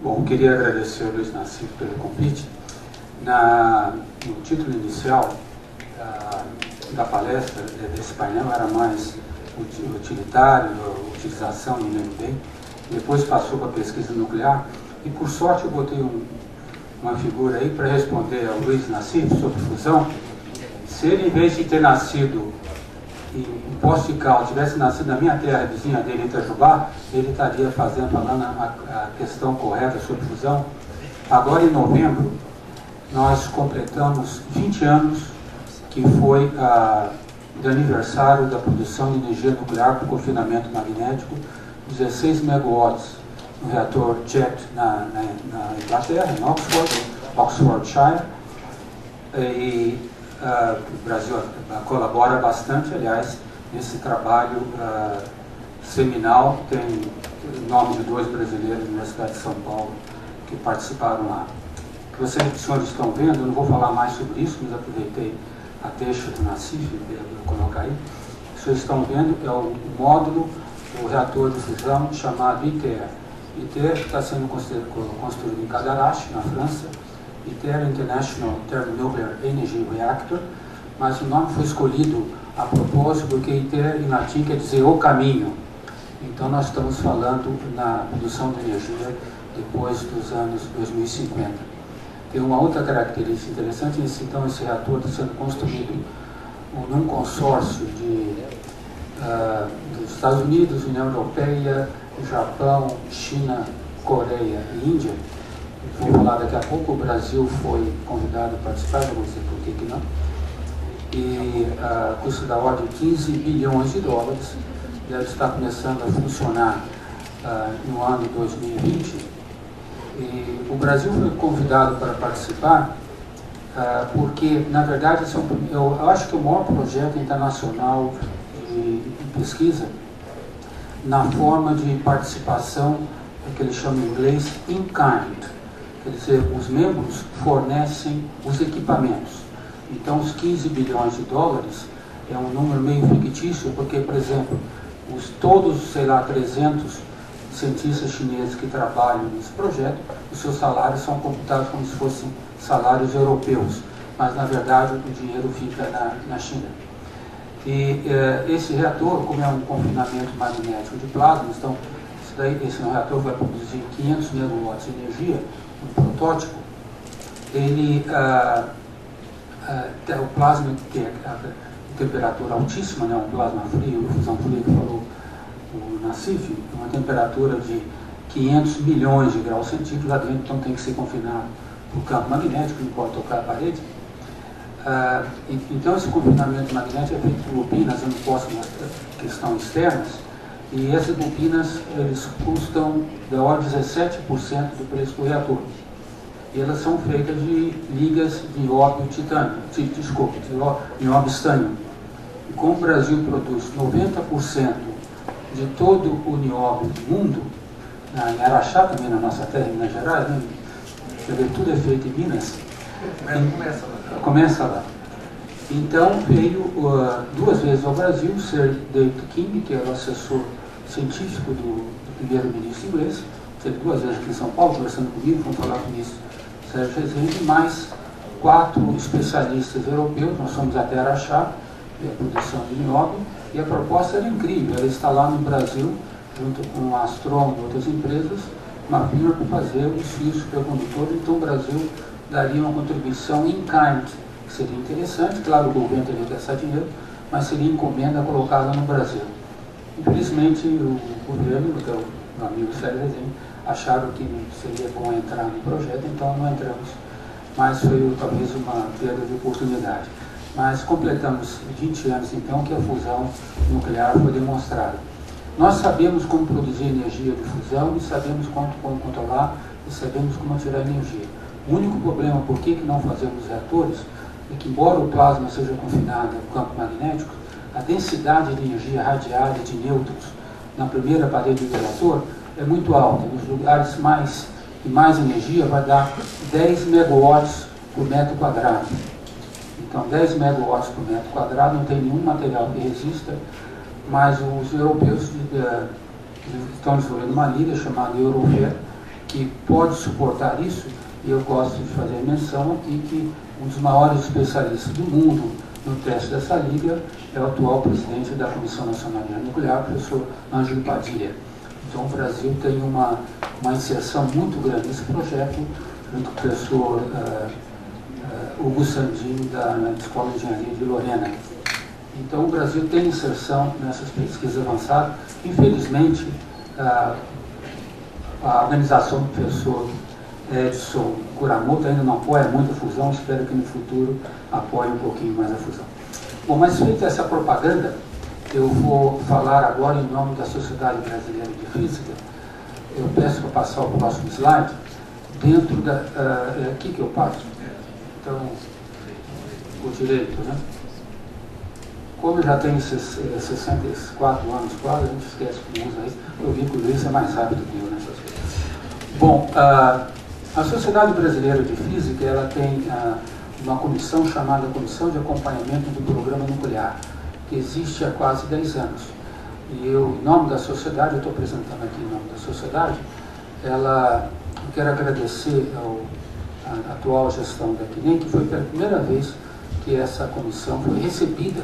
Bom, queria agradecer ao Luiz Nassif pelo convite. No título inicial da palestra, desse painel, era mais utilitário, utilização do meio bem. Depois passou para a pesquisa nuclear e, por sorte, eu botei uma figura aí para responder ao Luiz Nassif sobre fusão. Se ele, em vez de ter nascido em Poços de Caldas, tivesse nascido na minha terra, vizinha dele, em Itajubá, ele estaria falando a questão correta sobre fusão. Agora, em novembro, nós completamos 20 anos, que foi do aniversário da produção de energia nuclear por confinamento magnético, 16 megawatts no reator JET na Inglaterra, em Oxfordshire. E o Brasil colabora bastante, aliás, nesse trabalho seminal. Tem o nome de 2 brasileiros da Universidade de São Paulo que participaram lá. O que vocês, senhores, estão vendo, eu não vou falar mais sobre isso, mas aproveitei a deixa do Nassif para colocar aí. O que vocês estão vendo é o módulo do reator de fusão chamado ITER. ITER está sendo construído em Cadarache, na França. ITER, International Thermonuclear Energy Reactor, mas o nome foi escolhido a propósito porque ITER em latim quer dizer o caminho. Então nós estamos falando na produção de energia depois dos anos 2050. Tem uma outra característica interessante, então esse reator está sendo construído num consórcio dos Estados Unidos, União Europeia, Japão, China, Coreia e Índia. Vou falar daqui a pouco. O Brasil foi convidado a participar, não vou dizer por que não. E custo da ordem de 15 bilhões de dólares, deve estar começando a funcionar no ano 2020. E o Brasil foi convidado para participar porque, na verdade, eu acho que é o maior projeto internacional de pesquisa na forma de participação, que eles chamam em inglês in kind. Quer dizer, os membros fornecem os equipamentos. Então, os 15 bilhões de dólares é um número meio fictício, porque, por exemplo, todos, sei lá, 300 cientistas chineses que trabalham nesse projeto, os seus salários são computados como se fossem salários europeus, mas, na verdade, o dinheiro fica na China. E esse reator, como é um confinamento magnético de plasma, então, esse reator vai produzir 500 megawatts de energia, um protótipo. Ele o plasma tem a temperatura altíssima, né, um plasma frio, fusão fria que falou o Nassif, uma temperatura de 500 milhões de graus centígrados lá dentro, então tem que ser confinado por campo magnético, não pode tocar a parede. Então esse confinamento magnético é feito por bobinas, eu não posso mostrar questão externas, e essas bobinas eles custam da ordem de 17% do preço do reator. E elas são feitas de ligas de nióbio titânio, nióbio estânio. E como o Brasil produz 90% de todo o nióbio do mundo, em Araxá também, na nossa terra, em Minas Gerais, né? Tudo é feito em Minas. Começa lá. Então veio 2 vezes ao Brasil o Sir David King, que era o assessor científico do primeiro-ministro inglês. Teve 2 vezes aqui em São Paulo, conversando comigo, vamos falar com o ministro Sérgio Rezende, mais 4 especialistas europeus. Nós fomos até Araxá, a produção de nióbio, e a proposta era incrível, era instalar no Brasil, junto com a Astrom e outras empresas, uma firma para fazer os fios supercondutores. Então o Brasil daria uma contribuição in kind, que seria interessante. Claro, o governo teria que gastar dinheiro, mas seria encomenda colocada no Brasil. Infelizmente, o governo, que é o meu amigo Sérgio Rezende, acharam que seria bom entrar no projeto, então não entramos. Mas foi talvez uma perda de oportunidade. Mas completamos 20 anos, então, que a fusão nuclear foi demonstrada. Nós sabemos como produzir energia de fusão e sabemos como controlar e sabemos como tirar energia. O único problema, por que não fazemos reatores, é que, embora o plasma seja confinado ao campo magnético, a densidade de energia radiada de nêutrons na primeira parede do reator é muito alta. Nos lugares que mais energia vai dar 10 megawatts por metro quadrado. Então, 10 megawatts por metro quadrado, não tem nenhum material que resista, mas os europeus estão desenvolvendo uma liga chamada Eurofer, que pode suportar isso, e eu gosto de fazer menção aqui que um dos maiores especialistas do mundo no teste dessa liga é o atual presidente da Comissão Nacional de Energia Nuclear, o professor Ângelo Padilha. Então o Brasil tem uma inserção muito grande nesse projeto, junto com o professor Hugo Sandini, da Escola de Engenharia de Lorena. Então o Brasil tem inserção nessas pesquisas avançadas. Infelizmente, a organização do professor Edson Kuramoto ainda não apoia muito a fusão, espero que no futuro apoie um pouquinho mais a fusão. Bom, mas feita essa propaganda, eu vou falar agora em nome da Sociedade Brasileira de Física. Eu peço para passar o próximo slide, dentro da... é aqui que eu passo. Então, o direito, né? Como eu já tenho 64 anos quase, a gente esquece que usa isso. Eu vi que o Luiz é mais rápido que eu nessas coisas. Bom, a Sociedade Brasileira de Física, ela tem uma comissão chamada Comissão de Acompanhamento do Programa Nuclear, que existe há quase 10 anos. E eu, em nome da sociedade, eu estou apresentando aqui em nome da sociedade, eu quero agradecer à atual gestão da CNEM, que foi pela primeira vez que essa comissão foi recebida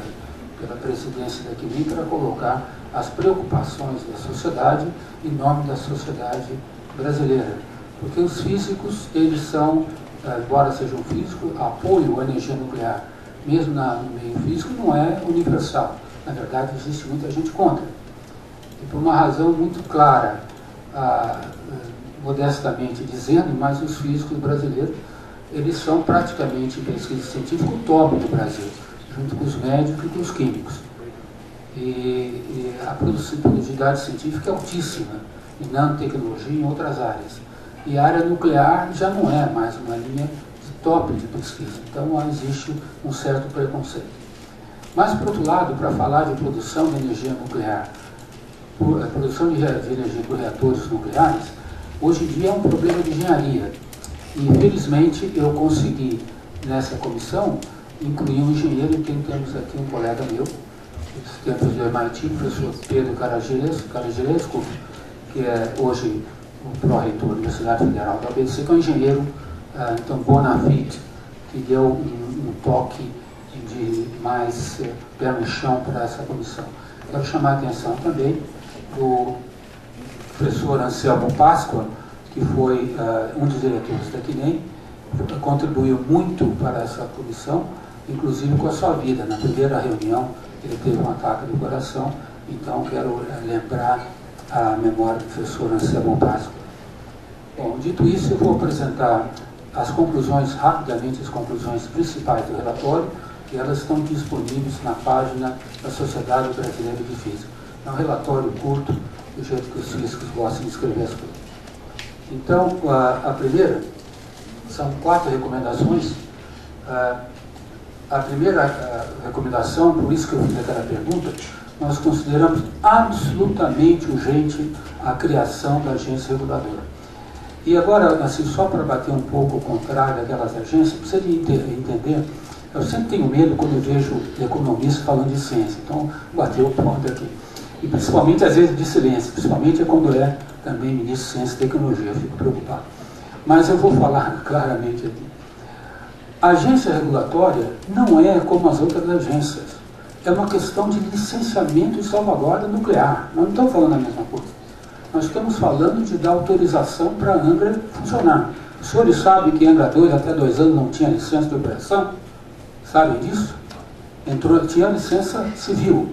pela presidência da CNEM para colocar as preocupações da sociedade em nome da sociedade brasileira. Porque os físicos, eles são, embora sejam físicos, apoio à energia nuclear, mesmo no meio físico, não é universal. Na verdade, existe muita gente contra. E por uma razão muito clara, modestamente dizendo, mas os físicos brasileiros, eles são praticamente, em pesquisa científica, o top do Brasil, junto com os médicos e com os químicos. E a produtividade científica é altíssima, em nanotecnologia e em outras áreas. E a área nuclear já não é mais uma linha de top de pesquisa, então existe um certo preconceito. Mas, por outro lado, para falar de produção de energia nuclear, a produção de energia por reatores nucleares, hoje em dia é um problema de engenharia. E, infelizmente, eu consegui, nessa comissão, incluir um engenheiro, e temos aqui um colega meu, dos tempos do MIT, o professor Pedro Caragiresco, que é hoje o pró-reitor da Universidade Federal da ABC, que é um engenheiro, então, bona fide, que deu um toque de mais pé no chão para essa comissão. Quero chamar a atenção também do professor Anselmo Páscoa, que foi um dos diretores da CNEM, contribuiu muito para essa comissão, inclusive com a sua vida. Na primeira reunião, ele teve um ataque do coração, então quero lembrar a memória do professor Anselmo Páscoa. Bom, dito isso, eu vou apresentar as conclusões, rapidamente, as conclusões principais do relatório, e elas estão disponíveis na página da Sociedade Brasileira de Física. É um relatório curto, do jeito que os físicos gostam de escrever as coisas. Então, a primeira, são 4 recomendações. A primeira recomendação, por isso que eu fiz aquela pergunta, nós consideramos absolutamente urgente a criação da agência reguladora. E agora, assim, só para bater um pouco o contrário daquelas agências, precisa de entender, eu sempre tenho medo quando eu vejo economistas falando de ciência, então bater o ponto aqui. E principalmente, às vezes, de silêncio, principalmente quando é também ministro de Ciência e Tecnologia, eu fico preocupado. Mas eu vou falar claramente aqui. A agência regulatória não é como as outras agências. É uma questão de licenciamento e salvaguarda nuclear. Nós não estamos falando a mesma coisa. Nós estamos falando de dar autorização para a Angra funcionar. Os senhores sabem que a Angra 2 até 2 anos não tinha licença de operação? Sabem disso? Tinha licença civil.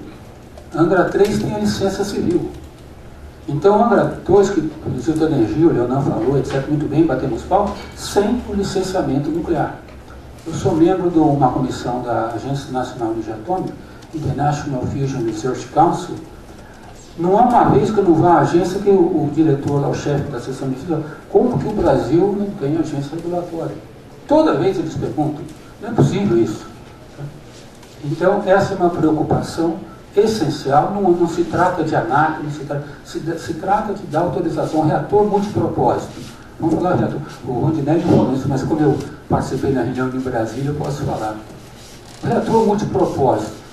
Angra 3 tinha licença civil. Então, Angra 2, que produziu da energia, o Leonan falou, etc., muito bem, batemos pau, sem o licenciamento nuclear. Eu sou membro de uma comissão da Agência Nacional de Energia Atômica, International Fusion Research Council. Não há uma vez que eu não vá à agência que o diretor, lá, o chefe da seção de física, como que o Brasil não tem agência regulatória? Toda vez eles perguntam, não é possível isso. Então, essa é uma preocupação essencial, não se trata de análise, se trata de dar autorização ao reator multipropósito. Vamos falar de reator. O Rondinelli falou isso, mas como eu participei na reunião de Brasília, eu posso falar. O reator multipropósito.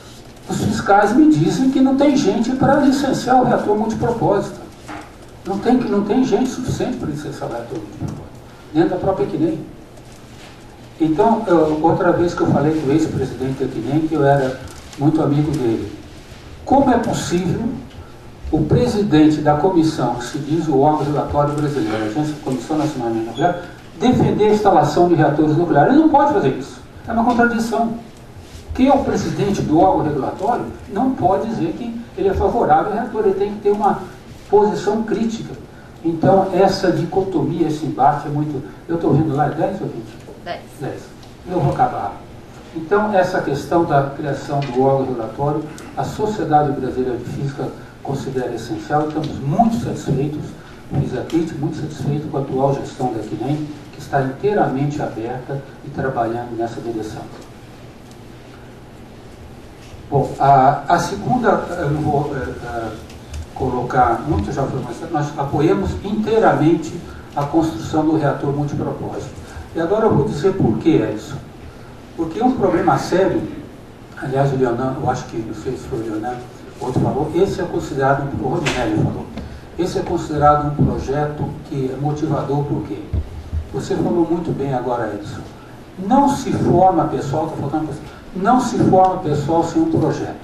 Os fiscais me dizem que não tem gente para licenciar o reator multipropósito. Não tem gente suficiente para ele ser esse reator multipropósito, dentro da própria CNEM. Então, outra vez que eu falei com o ex-presidente da CNEM, que eu era muito amigo dele, como é possível o presidente da comissão, que se diz o órgão regulatório brasileiro, a Agência de Comissão Nacional de Energia Nuclear, defender a instalação de reatores nucleares? Ele não pode fazer isso. É uma contradição. Quem é o presidente do órgão regulatório não pode dizer que ele é favorável ao reator, ele tem que ter uma posição crítica. Então, essa dicotomia, esse embate é muito... Eu estou ouvindo lá, é 10 ou 20? 10. 10. Eu vou acabar. Então, essa questão da criação do órgão regulatório, a Sociedade Brasileira de Física considera essencial e estamos muito satisfeitos, fiz a crítica, muito satisfeito com a atual gestão da CNEM, que está inteiramente aberta e trabalhando nessa direção. Bom, a segunda, eu não vou colocar muito, já foi mais, nós apoiamos inteiramente a construção do reator multipropósito. E agora eu vou dizer por que é isso. Porque é um problema sério, aliás, o Leonan, eu acho que, não sei se foi o Leonan, outro falou, esse é considerado, o Rodinelli falou, esse é considerado um projeto que é motivador por quê? Você falou muito bem agora, Edson. Não se forma pessoal, está faltando pessoal, não se forma pessoal sem um projeto.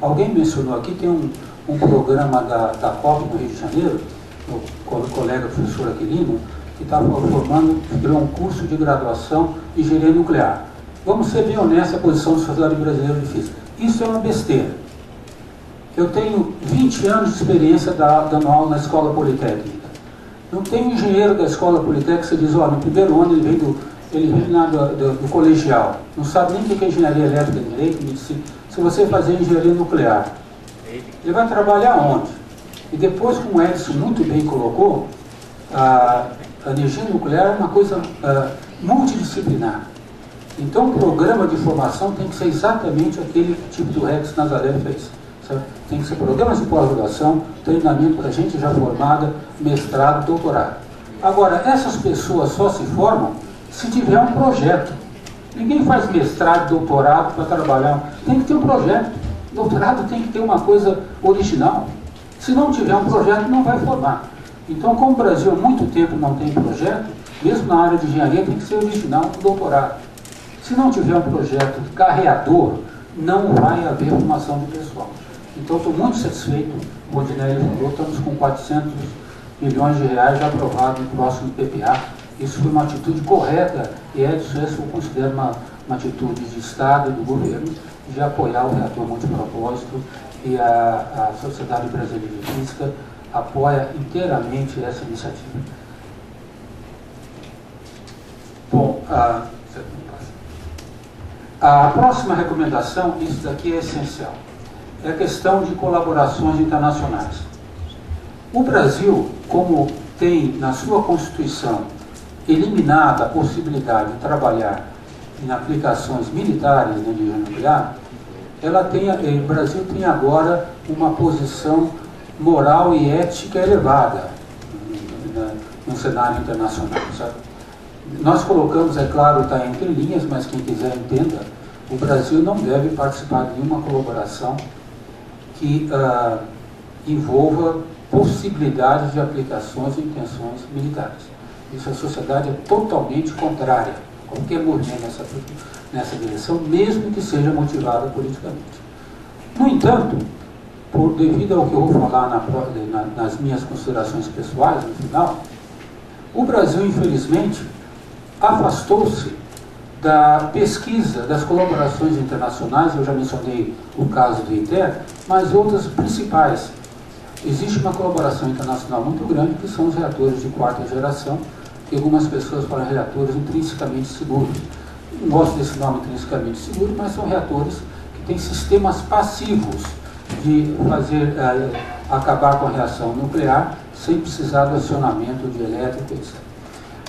Alguém mencionou aqui, tem um programa da COP no Rio de Janeiro, o colega professor Aquilino, que estava formando, criou um curso de graduação em engenharia nuclear. Vamos ser bem honestos, a posição da Sociedade Brasileira de Física. Isso é uma besteira. Eu tenho 20 anos de experiência dando aula na escola politécnica. Não tem um engenheiro da escola politécnica que você diz, no primeiro ano ele vem lá do colegial, não sabe nem o que é engenharia elétrica, direito, medicina. Se você fazer engenharia nuclear, ele vai trabalhar onde? E depois, como o Edson muito bem colocou, a energia nuclear é uma coisa multidisciplinar. Então, o programa de formação tem que ser exatamente aquele tipo do Rex Nazaré fez. Certo? Tem que ser programas de pós-graduação, treinamento para gente já formada, mestrado, doutorado. Agora, essas pessoas só se formam se tiver um projeto. Ninguém faz mestrado, doutorado para trabalhar. Tem que ter um projeto. Doutorado tem que ter uma coisa original. Se não tiver um projeto, não vai formar. Então, como o Brasil há muito tempo não tem projeto, mesmo na área de engenharia, tem que ser original o doutorado. Se não tiver um projeto carreador, não vai haver formação de pessoal. Então, estou muito satisfeito, o Rodinelli falou, estamos com 400 milhões de reais já aprovados no próximo PPA. Isso foi uma atitude correta, e Edson, eu considero uma atitude de Estado e do governo de apoiar o reator multipropósito, e a Sociedade Brasileira de Física apoia inteiramente essa iniciativa. Bom, a próxima recomendação, isso daqui é essencial, é a questão de colaborações internacionais. O Brasil, como tem na sua Constituição eliminado a possibilidade de trabalhar em aplicações militares na energia nuclear, o Brasil tem agora uma posição moral e ética elevada no cenário internacional. Sabe? Nós colocamos, é claro, está entre linhas, mas quem quiser entenda, o Brasil não deve participar de nenhuma colaboração que envolva possibilidades de aplicações e intenções militares. Isso a sociedade é totalmente contrária a qualquer movimento nessa direção, mesmo que seja motivado politicamente. No entanto, devido ao que eu vou falar nas minhas considerações pessoais, no final, o Brasil, infelizmente, afastou-se da pesquisa, das colaborações internacionais. Eu já mencionei o caso do ITER, mas outras principais. Existe uma colaboração internacional muito grande, que são os reatores de quarta geração, que algumas pessoas falam reatores intrinsecamente seguros. Não gosto desse nome intrinsecamente seguro, mas são reatores que têm sistemas passivos de acabar com a reação nuclear sem precisar do acionamento de elétrico, etc.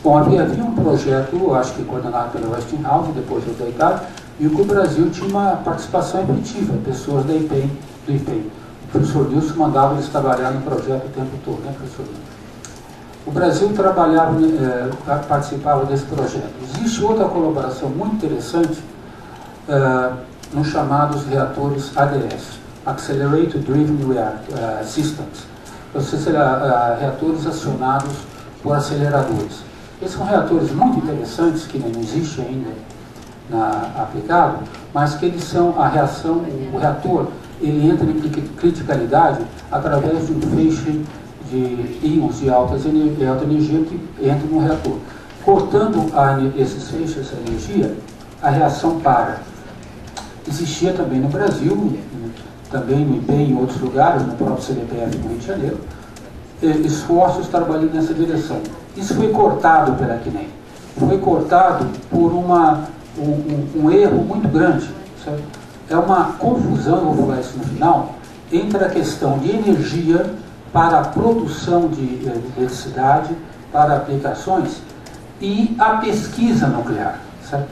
Bom, havia um projeto, acho que coordenado pela Westinghouse, depois foi da Itália, e que o Brasil tinha uma participação efetiva, pessoas do IPEM. O professor Nilson mandava eles trabalhar no projeto o tempo todo, né, professor Nilson? O Brasil participava desse projeto. Existe outra colaboração muito interessante nos chamados reatores ADS, Accelerator Driven Systems, reatores acionados por aceleradores. Esses são reatores muito interessantes, que não existe ainda aplicado, mas que eles são a reação, o reator, ele entra em criticalidade através de um feixe de íons de alta energia que entra no reator. Cortando esses feixes, essa energia, a reação para. Existia também no Brasil, também no IPE, em outros lugares, no próprio CDPF no Rio de Janeiro, esforços trabalhando nessa direção. Isso foi cortado pela CNEM. Foi cortado por um erro muito grande. Certo? É uma confusão, eu vou falar isso no final, entre a questão de energia para a produção de eletricidade, para aplicações, e a pesquisa nuclear. Certo?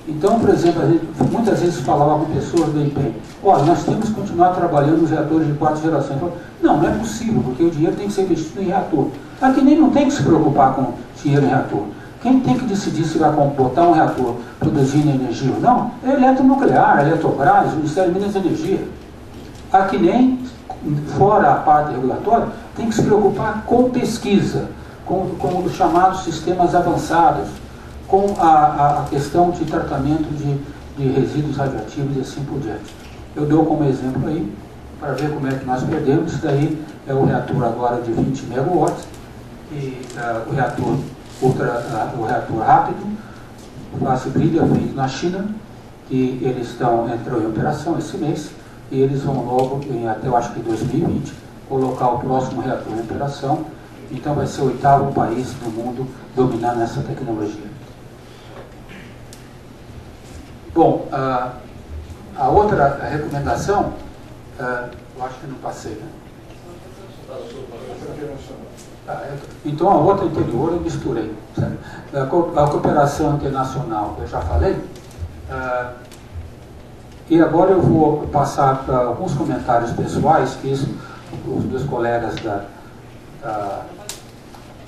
Então, por exemplo, muitas vezes falava com pessoas do IPE, olha, nós temos que continuar trabalhando nos reatores de quarta geração. Falo, não é possível, porque o dinheiro tem que ser investido em reator. A CNEM não tem que se preocupar com dinheiro em reator. Quem tem que decidir se vai botar um reator produzindo energia ou não é Eletronuclear, a Eletrobras, o Ministério de Minas e Energia. A CNEM, fora a parte regulatória, tem que se preocupar com pesquisa, com os chamados sistemas avançados, com a questão de tratamento de resíduos radioativos e assim por diante. Eu dou como exemplo aí, para ver como é que nós perdemos. Isso daí é o reator agora de 20 megawatts, e o reator rápido, fase brilha, feito na China, e eles entrou em operação esse mês, e eles vão logo, até eu acho que 2020, colocar o próximo reator em operação. Então vai ser o 8º país do mundo dominando essa tecnologia. Bom, a outra recomendação, eu acho que não passei, né? Então a outra anterior eu misturei. A cooperação internacional eu já falei. E agora eu vou passar para alguns comentários pessoais, que isso, os meus colegas da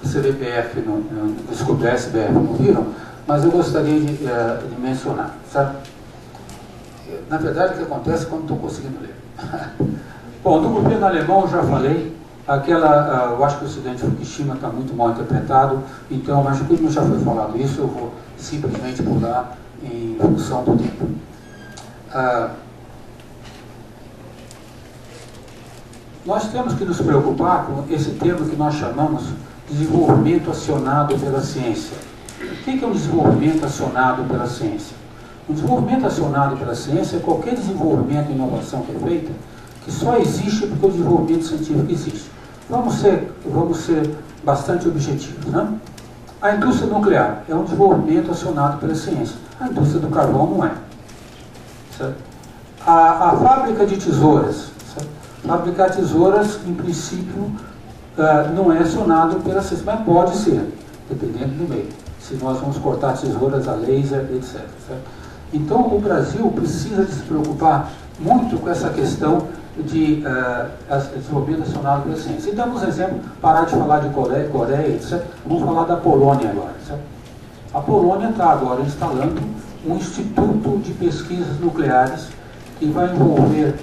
CDPF, desculpe, da SBF não viram, mas eu gostaria de mencionar. Sabe? Na verdade, o que acontece é quando estou conseguindo ler. Bom, do governo alemão eu já falei. Eu acho que o acidente de Fukushima está muito mal interpretado, então, mas como já foi falado isso, eu vou simplesmente pular em função do tempo. Nós temos que nos preocupar com esse termo que nós chamamos de desenvolvimento acionado pela ciência. O que é um desenvolvimento acionado pela ciência? O desenvolvimento acionado pela ciência é qualquer desenvolvimento e inovação que é feita que só existe porque o desenvolvimento científico existe. Vamos ser bastante objetivos, né? A indústria nuclear é um desenvolvimento acionado pela ciência. A indústria do carvão não é. Certo? A fábrica de tesouras. Certo? Fabricar tesouras, em princípio, não é acionado pela ciência, mas pode ser, dependendo do meio. Se nós vamos cortar tesouras a laser, etc. Certo? Então, o Brasil precisa de se preocupar muito com essa questão de desenvolvimento acionado pela ciência. E damos exemplo, parar de falar de Coreia, etc. Vamos falar da Polônia agora. Certo? A Polônia está agora instalando um instituto de pesquisas nucleares que vai envolver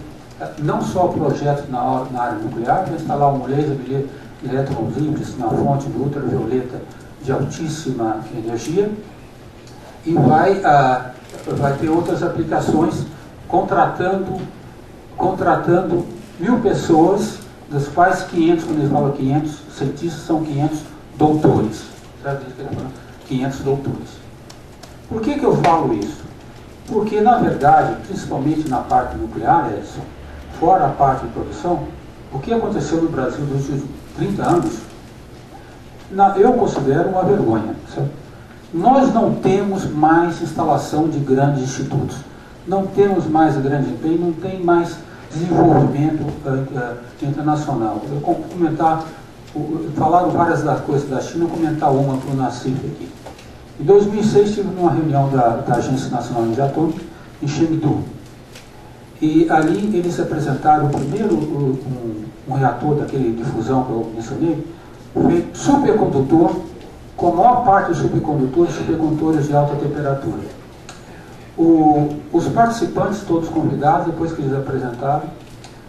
não só projetos na área nuclear, vai instalar um laser de elétrons livres na fonte de ultravioleta de altíssima energia, e vai ter outras aplicações, contratando 1.000 pessoas, das quais 500, quando eles falam 500 cientistas, são 500 doutores. Sabe? 500 doutores. Por que eu falo isso? Porque, na verdade, principalmente na parte nuclear, Edson, fora a parte de produção, o que aconteceu no Brasil nos últimos 30 anos, eu considero uma vergonha. Sabe? Nós não temos mais instalação de grandes institutos. Não temos mais grande empenho, não tem mais desenvolvimento internacional. Eu comentar, falaram várias das coisas da China, eu vou comentar uma para o Nassif aqui. Em 2006 estive numa reunião da Agência Nacional de Energia Atômica em Chengdu. E ali eles apresentaram o primeiro um reator daquele de fusão que eu mencionei, feito supercondutor, com a maior parte dos supercondutores de alta temperatura. Os participantes, todos convidados, depois que eles apresentaram,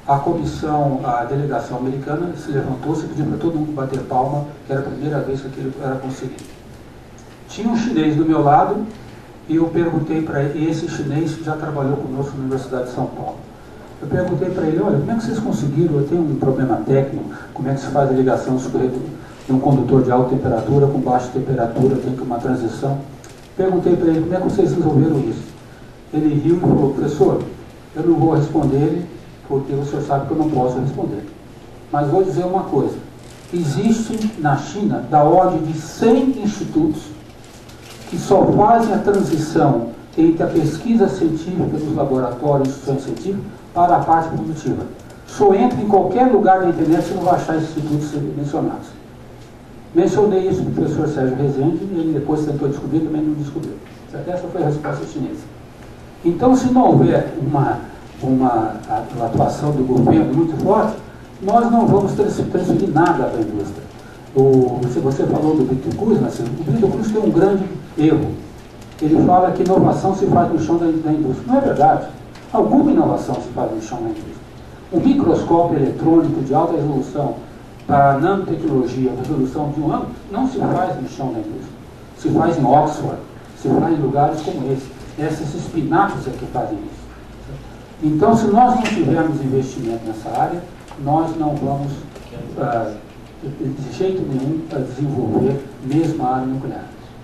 a delegação americana se levantou-se e pediu para todo mundo bater palma, que era a primeira vez que aquilo era conseguido. Tinha um chinês do meu lado e eu perguntei para ele, esse chinês já trabalhou conosco na Universidade de São Paulo. Eu perguntei para ele, olha, como é que vocês conseguiram, eu tenho um problema técnico, como é que se faz a ligação de um condutor de alta temperatura com baixa temperatura, tem que uma transição. Perguntei para ele, como é que vocês resolveram isso? Ele riu e falou, professor, eu não vou responder porque o senhor sabe que eu não posso responder. Mas vou dizer uma coisa, existe na China da ordem de 100 institutos que só fazem a transição entre a pesquisa científica dos laboratórios e instituições científicas para a parte produtiva. Só entra em qualquer lugar da internet e não vai achar esses institutos mencionados. Mencionei isso para o professor Sérgio Rezende e ele depois tentou descobrir, também não descobriu. Essa foi a resposta chinesa. Então, se não houver uma atuação do governo muito forte, nós não vamos transferir nada para a indústria. Se você falou do Victor Cruz, mas o Victor Cruz tem um grande erro. Ele fala que inovação se faz no chão da indústria. Não é verdade. Alguma inovação se faz no chão da indústria. Um microscópio eletrônico de alta resolução para nanotecnologia, resolução de 1 ano, não se faz no chão da indústria. Se faz em Oxford, se faz em lugares como esse. Esses pinatos é que fazem isso. Então, se nós não tivermos investimento nessa área, nós não vamos, de jeito nenhum, desenvolver mesmo a área nuclear.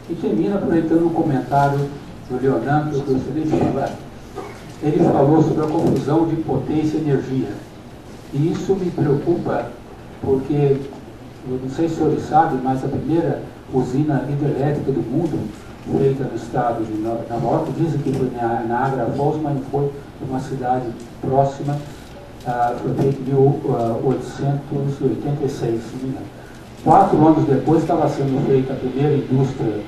E termina aproveitando um comentário do Leonardo, que eu gostaria de falar. Ele falou sobre a confusão de potência e energia. E isso me preocupa, porque, eu não sei se os senhores sabem, mas a primeira usina hidrelétrica do mundo, feita no estado de Nova York, dizem que foi na Niagara Falls, mas não foi uma cidade próxima, foi feita em 1886, se não me engano. 4 anos depois estava sendo feita a primeira indústria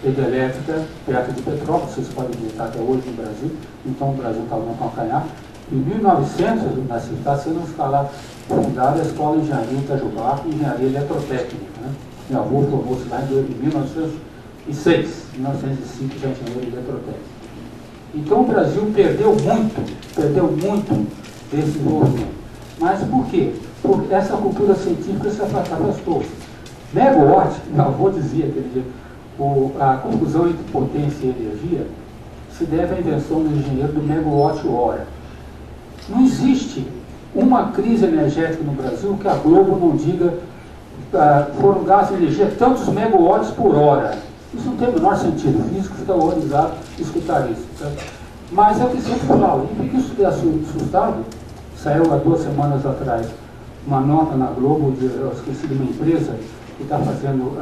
hidrelétrica perto de Petrópolis, vocês podem visitar até hoje no Brasil, então o Brasil estava no calcanhar. Em 1900, está sendo fundada a Escola de Engenharia em Itajubá, Engenharia Eletrotécnica. Né? Meu avô formou-se lá em 1906, 1905 já engenheiro eletrotécnico. Então o Brasil perdeu muito desse desenvolvimento. Mas por quê? Porque essa cultura científica se afastou. Megawatt, meu avô dizia aquele dia, a confusão entre potência e energia se deve à invenção do engenheiro do megawatt-hora. Não existe uma crise energética no Brasil que a Globo não diga foram gastos de energia tantos megawatts por hora. Isso não tem o menor sentido. O físico fica horrorizado de escutar isso. Tá? Mas é o que sempre falo. E por que isso é assustado? Saiu há 2 semanas atrás uma nota na Globo, eu esqueci de uma empresa que está fazendo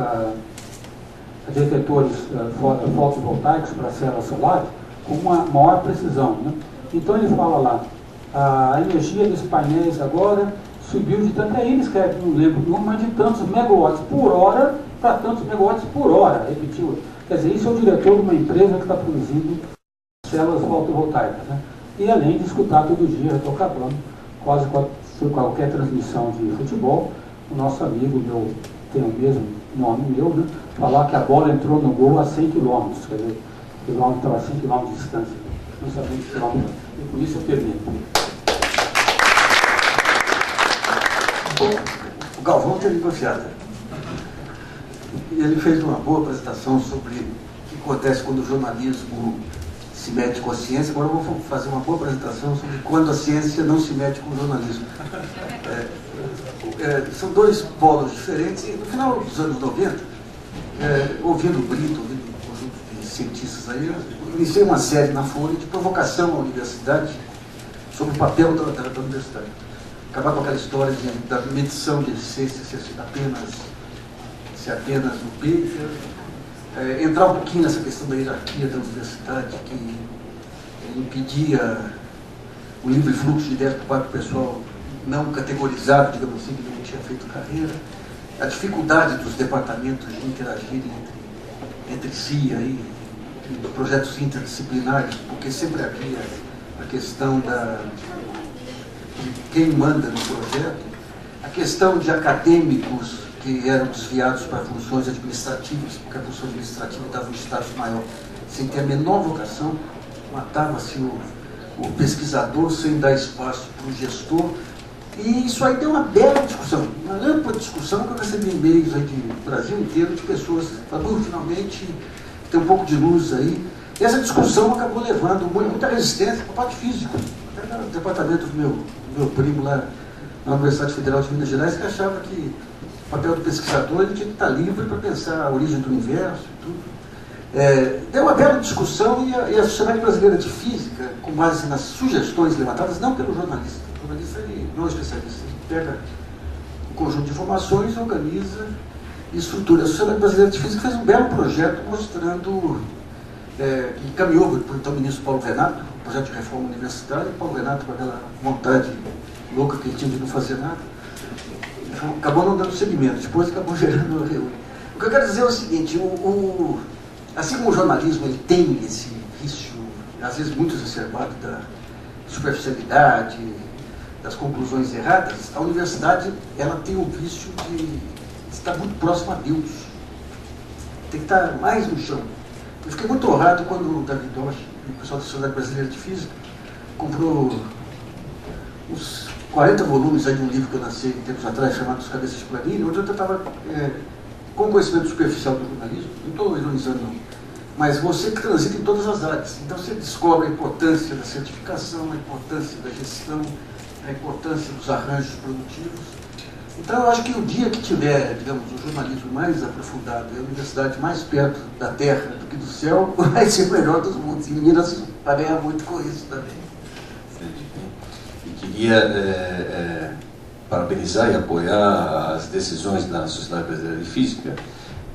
detetores fotovoltaicos para células solares com uma maior precisão. Né? Então ele fala lá, a energia dos painéis agora subiu de tanto, aí ele escreve, não lembro o número, mas de tantos megawatts por hora para tantos megawatts por hora, repetiu. Quer dizer, isso é o diretor de uma empresa que está produzindo células fotovoltaicas. Né? E além de escutar todo dia, eu estou acabando, quase qualquer transmissão de futebol, o nosso amigo, tem o mesmo nome meu, né? Falar que a bola entrou no gol a 100 km, quer dizer, o quilômetro estava a 100 km de distância, não sabia que quilômetro, e por isso eu termino. O Galvão tem língua afiada. Ele fez uma boa apresentação sobre o que acontece quando o jornalismo se mete com a ciência. Agora eu vou fazer uma boa apresentação sobre quando a ciência não se mete com o jornalismo. São 2 polos diferentes. E no final dos anos 90, ouvindo o Brito, ouvindo um conjunto de cientistas aí, eu iniciei uma série na Folha de provocação à universidade sobre o papel da universidade. Acabar com aquela história da medição de eficiência se apenas no paper, entrar um pouquinho nessa questão da hierarquia da universidade, que impedia o livre fluxo de ideias por parte do pessoal não categorizado, digamos assim, que não tinha feito carreira, a dificuldade dos departamentos de interagirem entre si, aí, em projetos interdisciplinares, porque sempre havia a questão de quem manda no projeto, a questão de acadêmicos que eram desviados para funções administrativas, porque a função administrativa dava um status maior, sem ter a menor vocação, matava-se o pesquisador sem dar espaço para o gestor. E isso aí deu uma bela discussão, uma ampla discussão, que eu recebi e-mails aí do Brasil inteiro de pessoas falando, finalmente tem um pouco de luz aí. E essa discussão acabou levando muita resistência para a parte física. Até no departamento do meu primo lá na Universidade Federal de Minas Gerais, que achava que o papel do pesquisador ele tinha que estar livre para pensar a origem do universo e tudo. Deu uma bela discussão e a Sociedade Brasileira de Física, com base nas sugestões levantadas, não pelo jornalista. O jornalista ele não é especialista, ele pega um conjunto de informações, organiza e estrutura. A Sociedade Brasileira de Física fez um belo projeto mostrando, que encaminhou para o então ministro Paulo Venato, um projeto de reforma universitária, e Paulo Venato, com aquela vontade louca que ele tinha de não fazer nada, acabou não dando seguimento, depois acabou gerando. O que eu quero dizer é o seguinte, assim como o jornalismo ele tem esse vício, às vezes muito exacerbado, da superficialidade, das conclusões erradas, a universidade ela tem o vício de estar muito próximo a Deus. Tem que estar mais no chão. Eu fiquei muito honrado quando o David Dosch, o pessoal da Sociedade Brasileira de Física, comprou uns 40 volumes aí de um livro que eu lancei tempos atrás, chamado Os Cabeças de Planilha, onde eu estava com conhecimento superficial do jornalismo, não estou ironizando não, mas você que transita em todas as áreas. Então você descobre a importância da certificação, a importância da gestão, a importância dos arranjos produtivos. Então eu acho que o dia que tiver, digamos, o jornalismo mais aprofundado e a universidade mais perto da terra do que do céu, vai ser o melhor dos mundos. E Minas vai ganhar muito com isso também. E queria parabenizar e apoiar as decisões da Sociedade Brasileira de Física,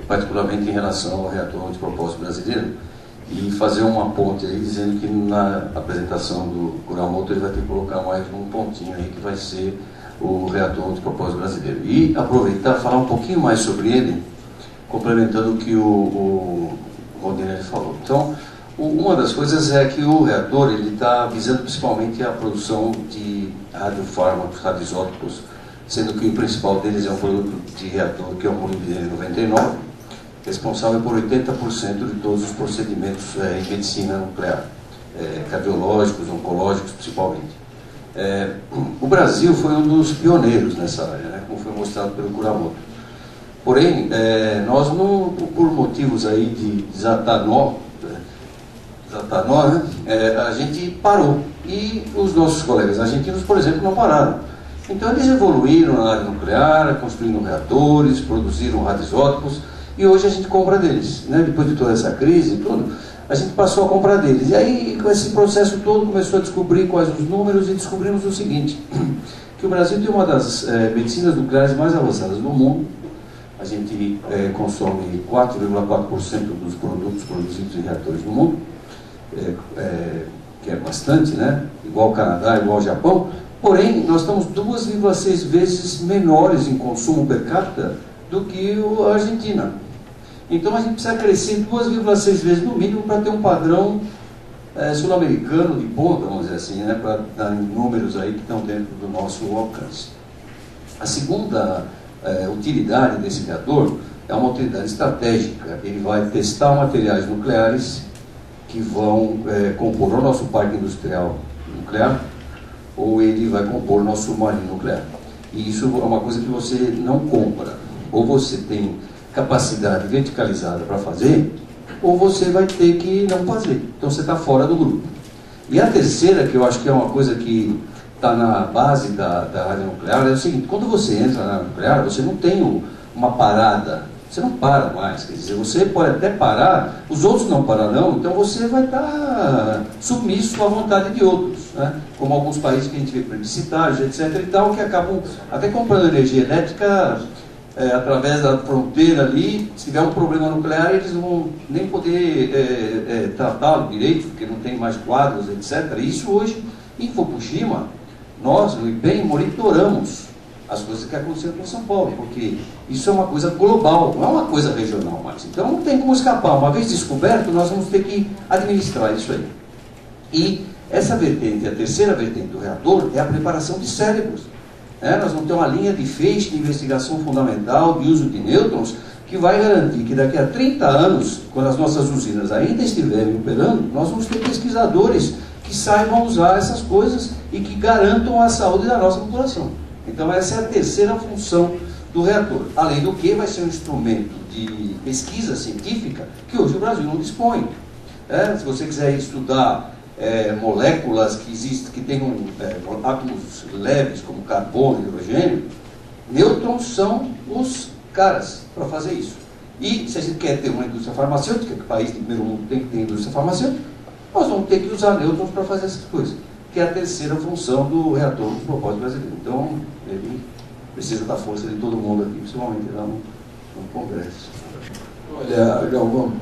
particularmente em relação ao reator de propósito brasileiro, e fazer uma ponte aí dizendo que na apresentação do Kuramoto ele vai ter que colocar mais um pontinho aí que vai ser o reator de propósito brasileiro. E aproveitar falar um pouquinho mais sobre ele, complementando o que o Rondinelli falou. Então, uma das coisas é que o reator ele está visando principalmente a produção de radiofármacos, radioisótopos, sendo que o principal deles é um produto de reator que é o molibdênio 99, responsável por 80% de todos os procedimentos em medicina nuclear, cardiológicos, oncológicos principalmente. O Brasil foi um dos pioneiros nessa área, né, como foi mostrado pelo Kuramoto. Porém, nós não, por motivos aí de desatar nó, né, a gente parou. E os nossos colegas argentinos, por exemplo, não pararam. Então eles evoluíram na área nuclear, construíram reatores, produziram radioisótopos, e hoje a gente compra deles, né? Depois de toda essa crise e tudo, a gente passou a comprar deles. E aí, com esse processo todo, começou a descobrir quais os números e descobrimos o seguinte, que o Brasil tem uma das medicinas nucleares mais avançadas do mundo. A gente consome 4,4% dos produtos produzidos em reatores no mundo, que é bastante, né? Igual o Canadá, igual o Japão. Porém, nós estamos 2,6 vezes menores em consumo per capita do que a Argentina. Então a gente precisa crescer 2,6 vezes no mínimo para ter um padrão sul-americano de ponta, vamos dizer assim, né, para dar números aí que estão dentro do nosso alcance. A segunda utilidade desse reator é uma utilidade estratégica. Ele vai testar materiais nucleares que vão compor o nosso parque industrial nuclear, ou ele vai compor o nosso submarino nuclear. E isso é uma coisa que você não compra. Ou você tem capacidade verticalizada para fazer, ou você vai ter que não fazer. Então você está fora do grupo. E a terceira, que eu acho que é uma coisa que está na base da área nuclear, é o seguinte: quando você entra na área nuclear, você não tem uma parada, você não para mais. Quer dizer, você pode até parar, os outros não pararão, então você vai estar submisso à vontade de outros, né? Como alguns países que a gente vê plebiscitários, etc. e tal, que acabam até comprando energia elétrica através da fronteira ali. Se tiver um problema nuclear, eles não vão nem poder tratá-lo direito, porque não tem mais quadros, etc. Isso hoje, em Fukushima, nós, no IPEM, monitoramos as coisas que aconteceram em São Paulo, porque isso é uma coisa global, não é uma coisa regional mais. Então não tem como escapar. Uma vez descoberto, nós vamos ter que administrar isso aí. E essa vertente, a terceira vertente do reator, é a preparação de cérebros. Nós vamos ter uma linha de feixe de investigação fundamental de uso de nêutrons que vai garantir que daqui a 30 anos, quando as nossas usinas ainda estiverem operando, nós vamos ter pesquisadores que que saibam usar essas coisas e que garantam a saúde da nossa população. Então essa é a terceira função do reator. Além do que, vai ser um instrumento de pesquisa científica que hoje o Brasil não dispõe. Se você quiser estudar moléculas que existem, que tenham átomos leves, como carbono e hidrogênio, nêutrons são os caras para fazer isso. E se a gente quer ter uma indústria farmacêutica, que o país do primeiro mundo tem que ter indústria farmacêutica, nós vamos ter que usar nêutrons para fazer essas coisas, que é a terceira função do reator do propósito brasileiro. Então, ele precisa da força de todo mundo aqui, principalmente lá no Congresso. Olha, Galvão,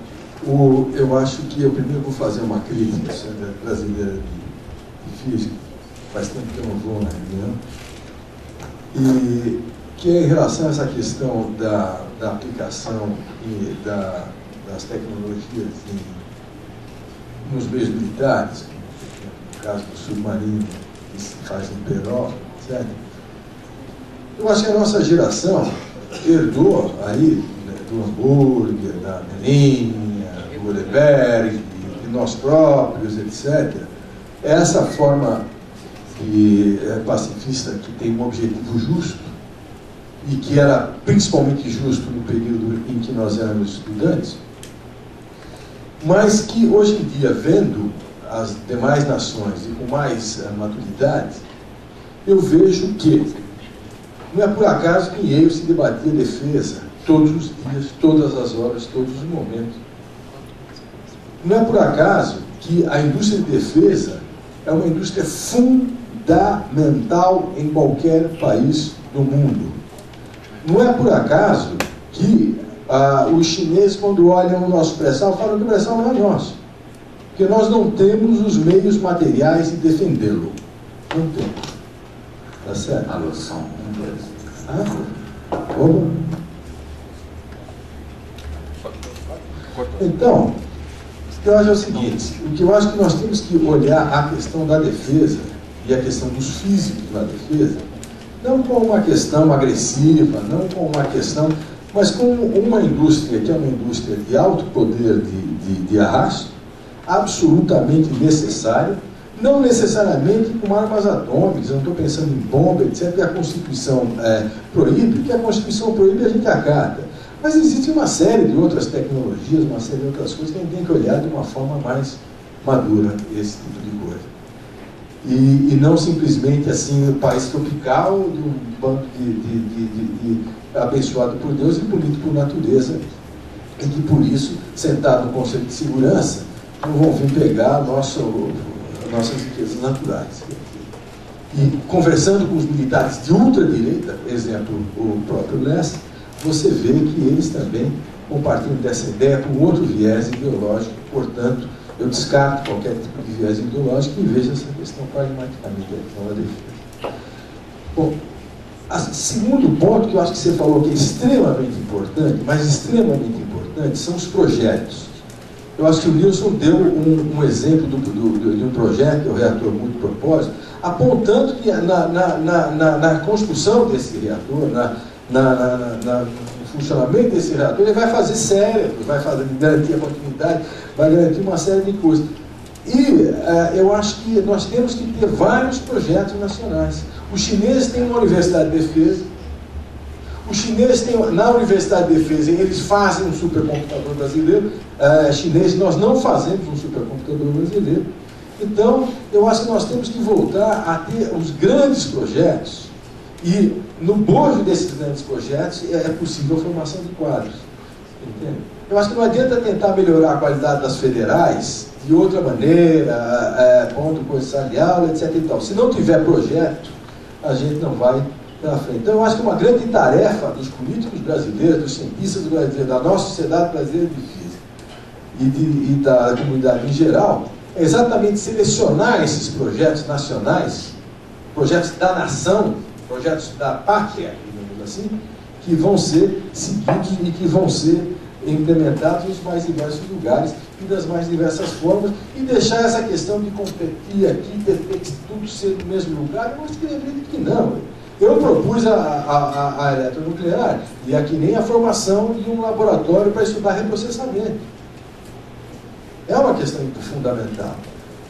eu acho que eu primeiro vou fazer uma crítica à Sociedade Brasileira de Física, faz tempo que eu não vou na reunião, e que é em relação a essa questão da aplicação e das tecnologias nos meios militares, no caso do submarino que se faz em Peró, etc. Eu acho que a nossa geração herdou aí, né, do hambúrguer, da Melinha, do Goldberg, de nós próprios, etc. Essa forma pacifista que tem um objetivo justo e que era principalmente justo no período em que nós éramos estudantes, mas que hoje em dia, vendo as demais nações e com mais maturidade, eu vejo que não é por acaso que em Yale se debatia defesa todos os dias, todas as horas, todos os momentos. Não é por acaso que a indústria de defesa é uma indústria fundamental em qualquer país do mundo. Não é por acaso que os chineses, quando olham o nosso pré-sal, falam que o pré-sal não é nosso. Porque nós não temos os meios materiais de defendê-lo. Não temos. Tá certo? Alô, som. Então, eu acho o seguinte, o que eu acho que nós temos que olhar a questão da defesa e a questão dos físicos na defesa, não como uma questão agressiva, não como uma questão, mas como uma indústria que é uma indústria de alto poder de arrasto, absolutamente necessária, não necessariamente com armas atômicas, eu não estou pensando em bomba, etc., que a Constituição proíbe, porque a Constituição proíbe a gente acata. Mas existe uma série de outras tecnologias, uma série de outras coisas que a gente tem que olhar de uma forma mais madura, esse tipo de coisa. E não simplesmente assim, o país tropical, de um bando de abençoado por Deus e bonito por natureza, e que por isso, sentado no Conselho de Segurança, não vão vir pegar nossas riquezas naturais. E conversando com os militares de ultradireita, exemplo, o próprio Lessa, você vê que eles também compartilham dessa ideia com outro viés ideológico, portanto, eu descarto qualquer tipo de viés ideológico e vejo essa questão pragmaticamente da defesa. Bom, segundo ponto que eu acho que você falou que é extremamente importante, mas extremamente importante, são os projetos. Eu acho que o Nilson deu um exemplo de um projeto, o reator multipropósito, apontando que na construção desse reator, no funcionamento desse reator, ele vai fazer cérebro, vai garantir a continuidade, vai garantir uma série de coisas. E eu acho que nós temos que ter vários projetos nacionais. Os chineses têm uma universidade de defesa, os chineses têm, na Universidade de Defesa, eles fazem um supercomputador brasileiro, chinês, nós não fazemos um supercomputador brasileiro. Então, eu acho que nós temos que voltar a ter os grandes projetos, e no bojo desses grandes projetos é possível a formação de quadros. Entende? Eu acho que não adianta tentar melhorar a qualidade das federais de outra maneira, ponto comercial, etc. E tal. Se não tiver projeto, a gente não vai na frente. Então, eu acho que uma grande tarefa dos políticos brasileiros, dos cientistas brasileiros, da nossa sociedade brasileira de física e da comunidade em geral, é exatamente selecionar esses projetos nacionais, projetos da nação, projetos da pátria, digamos assim, que vão ser seguidos e que vão ser implementados nos mais diversos lugares e das mais diversas formas, e deixar essa questão de competir aqui, ter que tudo ser no mesmo lugar. Eu acho que acredito que não. Eu propus a eletronuclear, e aqui nem a formação de um laboratório para estudar reprocessamento. É uma questão fundamental.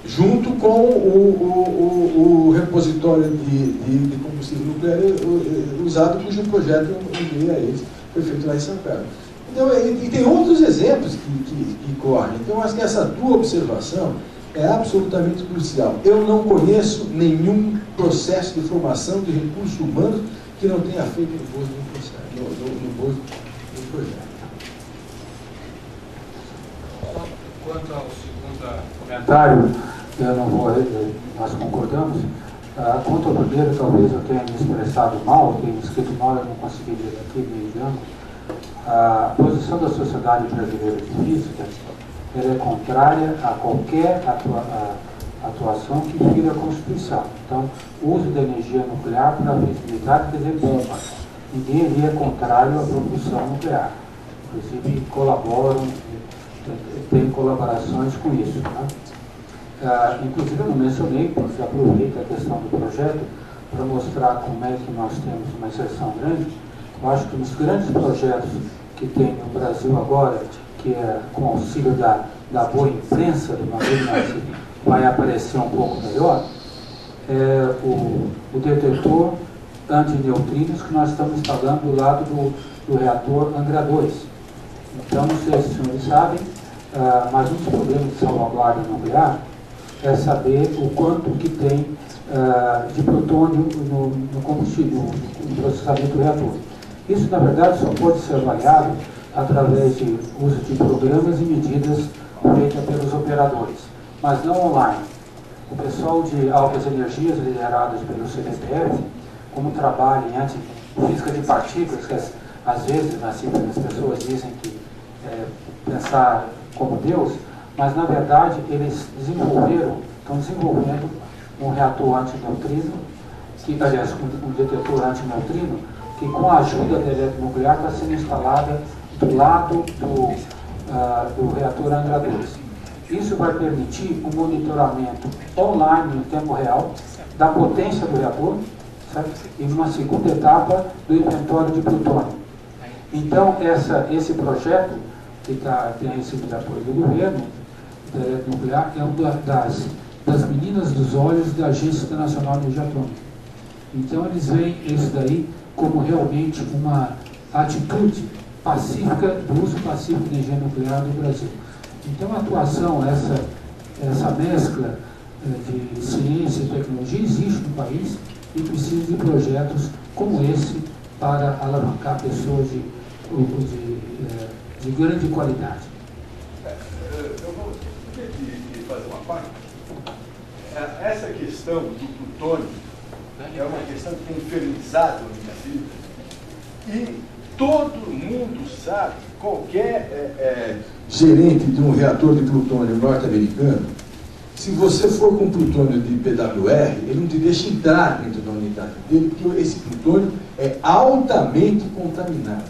junto com o repositório de combustível nuclear usado, cujo projeto enviei a eles, foi feito lá em São Carlos. Então, e tem outros exemplos que correm. Então, acho que essa tua observação é absolutamente crucial. Eu não conheço nenhum processo de formação de recursos humanos que não tenha feito no bojo do processo, no bojo do projeto. Quanto ao segundo comentário, eu não vou, nós concordamos. Quanto ao primeiro, talvez eu tenha me expressado mal, tenha escrito mal, eu não consegui ler aqui, me engano. A posição da Sociedade Brasileira de Física ela é contrária a qualquer atuação que fira a Constituição. Então, o uso da energia nuclear para visibilidade, quer dizer, bomba. Ninguém ali é contrário à propulsão nuclear. Inclusive, colaboram, tem colaborações com isso. Né? Inclusive, eu não mencionei, porque aproveito a questão do projeto para mostrar como é que nós temos uma inserção grande. Eu acho que os grandes projetos que tem no Brasil agora, que é com auxílio da boa imprensa, de maneira que vai aparecer um pouco melhor, é o detetor antineutrinos que nós estamos instalando do lado do reator Angra 2. Então, não sei se os senhores sabem, mas um dos problemas de salvaguarda nuclear é saber o quanto que tem de plutônio no combustível, no processamento do reator. Isso, na verdade, só pode ser avaliado através de uso de programas e medidas feitas pelos operadores, mas não online. O pessoal de altas energias, liderados pelo CNPF, como trabalha em física de partículas, que às vezes as pessoas dizem que pensar como Deus, mas na verdade eles estão desenvolvendo um reator antineutrino, aliás, um detetor antineutrino, que com a ajuda da eletronuclear está sendo instalada do lado do reator Angra 2. Isso vai permitir um monitoramento online em tempo real da potência do reator, certo? E numa segunda etapa do inventório de plutônio. Então, esse projeto, que tem recebido apoio do governo, da eletronuclear, é uma das meninas dos olhos da Agência Internacional de Energia Atômica. Então, eles veem isso daí como realmente uma atitude pacífica, do uso pacífico de energia nuclear no Brasil. Então, a atuação, essa mescla de ciência e tecnologia existe no país e precisa de projetos como esse para alavancar pessoas de grande qualidade. Eu vou ter que fazer uma parte. Essa questão do plutônio é uma questão que tem infernizado a minha vida. E todo mundo sabe, qualquer gerente de um reator de plutônio norte-americano, se você for com plutônio de PWR, ele não te deixa entrar dentro da unidade dele, porque esse plutônio é altamente contaminado.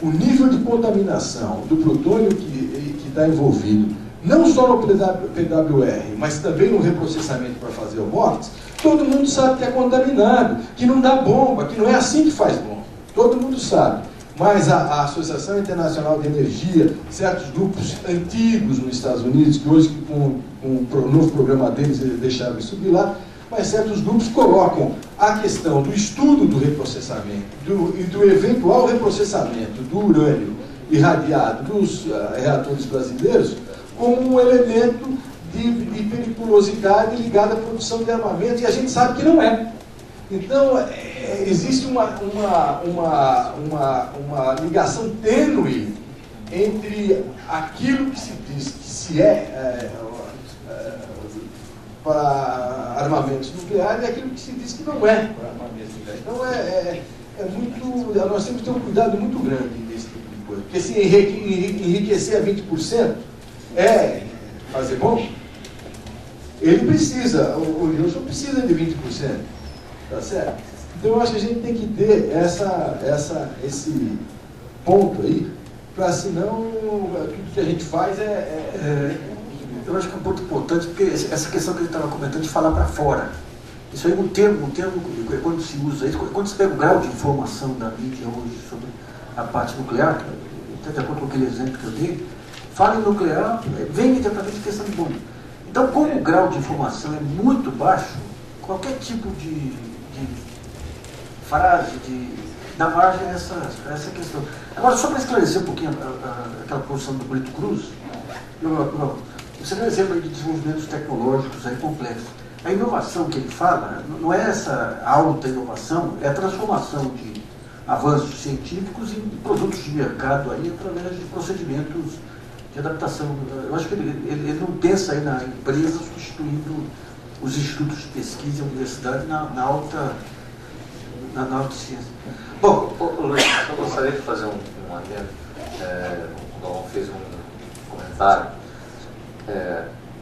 O nível de contaminação do plutônio que está envolvido, não só no PWR, mas também no reprocessamento para fazer o MOX, todo mundo sabe que é contaminado, que não dá bomba, que não é assim que faz bomba. Todo mundo sabe. Mas a Associação Internacional de Energia, certos grupos antigos nos Estados Unidos, que hoje com o novo programa deles eles deixaram isso de lá, mas certos grupos colocam a questão do estudo do reprocessamento e do eventual reprocessamento do urânio irradiado dos reatores brasileiros como um elemento de periculosidade ligado à produção de armamento, e a gente sabe que não é. Então, existe uma ligação tênue entre aquilo que se diz que se para armamentos nucleares e aquilo que se diz que não é para armamentos nucleares. Então, muito, nós temos que ter um cuidado muito grande nesse tipo de coisa. Porque se enriquecer a 20% é fazer bom, ele precisa, o Wilson precisa de 20%. Tá certo? Então eu acho que a gente tem que ter esse ponto aí, para senão tudo que a gente faz eu acho que é um ponto importante, porque essa questão que ele estava comentando de falar para fora. Isso aí, um termo, quando se usa isso, quando se pega o grau de informação da mídia hoje sobre a parte nuclear, até de acordo com aquele exemplo que eu dei, fala em nuclear, vem imediatamente questão de bomba. Então, como o grau de informação é muito baixo, qualquer tipo de frase, dá margem a essa questão. Agora, só para esclarecer um pouquinho aquela posição do Brito Cruz, você deu um exemplo aí de desenvolvimentos tecnológicos aí complexos. A inovação que ele fala não é essa alta inovação, é a transformação de avanços científicos em produtos de mercado aí através de procedimentos de adaptação. Eu acho que ele não pensa aí na empresa substituindo os institutos de pesquisa e a universidade na alta ciência. Bom, Luiz, eu gostaria de fazer um adendo. O Dom fez um comentário.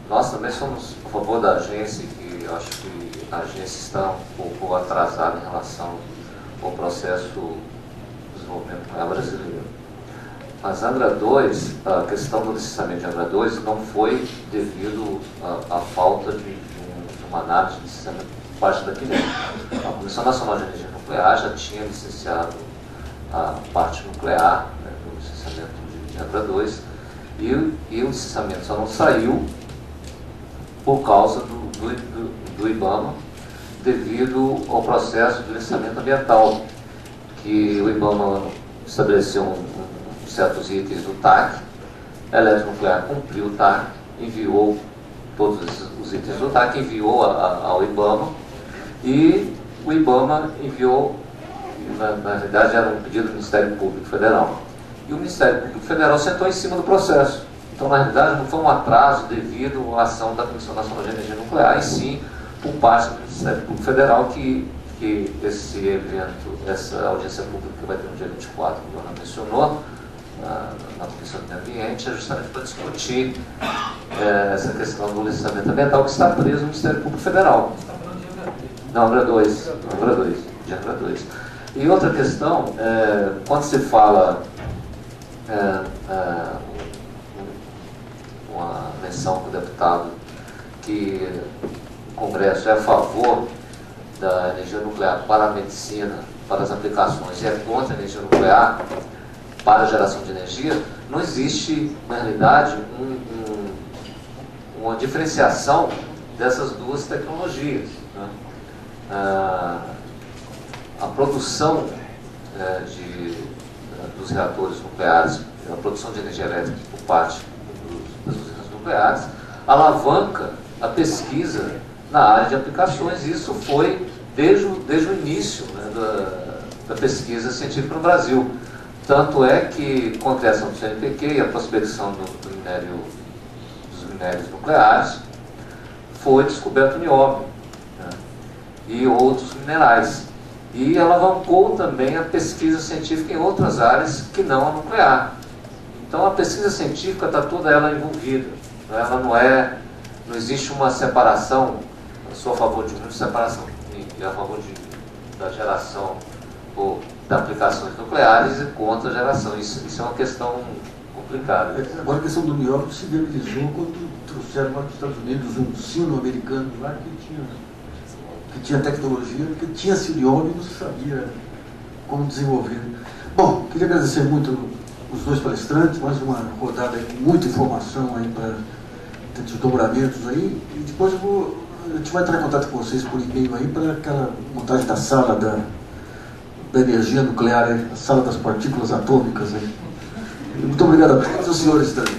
Nós também somos a favor da agência, que eu acho que a agência está um pouco atrasada em relação ao processo do desenvolvimento nuclear brasileiro. Mas Angra 2, a questão do licenciamento de Angra 2 não foi devido à falta de uma análise de licenciamento por parte da CNEM. A Comissão Nacional de Energia Nuclear já tinha licenciado a parte nuclear, né, do licenciamento de Angra 2, e o licenciamento só não saiu por causa do IBAMA, devido ao processo de licenciamento ambiental, que o IBAMA estabeleceu certos itens do TAC, a Eletronuclear cumpriu o TAC, enviou todos os itens do TAC, enviou ao IBAMA, e o IBAMA enviou, na realidade era um pedido do Ministério Público Federal, e o Ministério Público Federal sentou em cima do processo. Então, na realidade, não foi um atraso devido à ação da Comissão Nacional de Energia Nuclear, e sim por parte do Ministério Público Federal que esse evento, essa audiência pública que vai ter no dia 24, que o Dona mencionou, na Comissão do Meio Ambiente, é justamente para discutir essa questão do licenciamento ambiental que está preso no Ministério Público Federal. Não, Angra 2, de Angra 2. E outra questão, quando se fala uma menção do deputado que o Congresso é a favor da energia nuclear para a medicina, para as aplicações, e é contra a energia nuclear para a geração de energia, não existe, na realidade, uma diferenciação dessas duas tecnologias, né? A produção dos reatores nucleares, a produção de energia elétrica por parte das usinas nucleares, alavanca a pesquisa na área de aplicações. Isso foi desde o início, né, da pesquisa científica no Brasil. Tanto é que, com a criação do CNPq e a prospecção dos minérios nucleares, foi descoberto o nióbio, né, e outros minerais. E alavancou também a pesquisa científica em outras áreas que não a nuclear. Então a pesquisa científica está toda ela envolvida. Ela não existe uma separação. Eu sou a favor de uma separação e a favor da geração ou de aplicações nucleares e contra a geração. Isso é uma questão complicada. Agora a questão do nióbio se viabilizou quando trouxeram lá dos Estados Unidos um sino-americano lá que tinha tecnologia, que tinha-se o nióbio e não se sabia como desenvolver. Bom, queria agradecer muito os dois palestrantes, mais uma rodada aí, com muita informação aí para ter desdobramentos aí, e depois a gente vai entrar em contato com vocês por e-mail aí para aquela montagem da sala da energia nuclear, aí, a sala das partículas atômicas aí. Muito obrigado a todos os senhores também.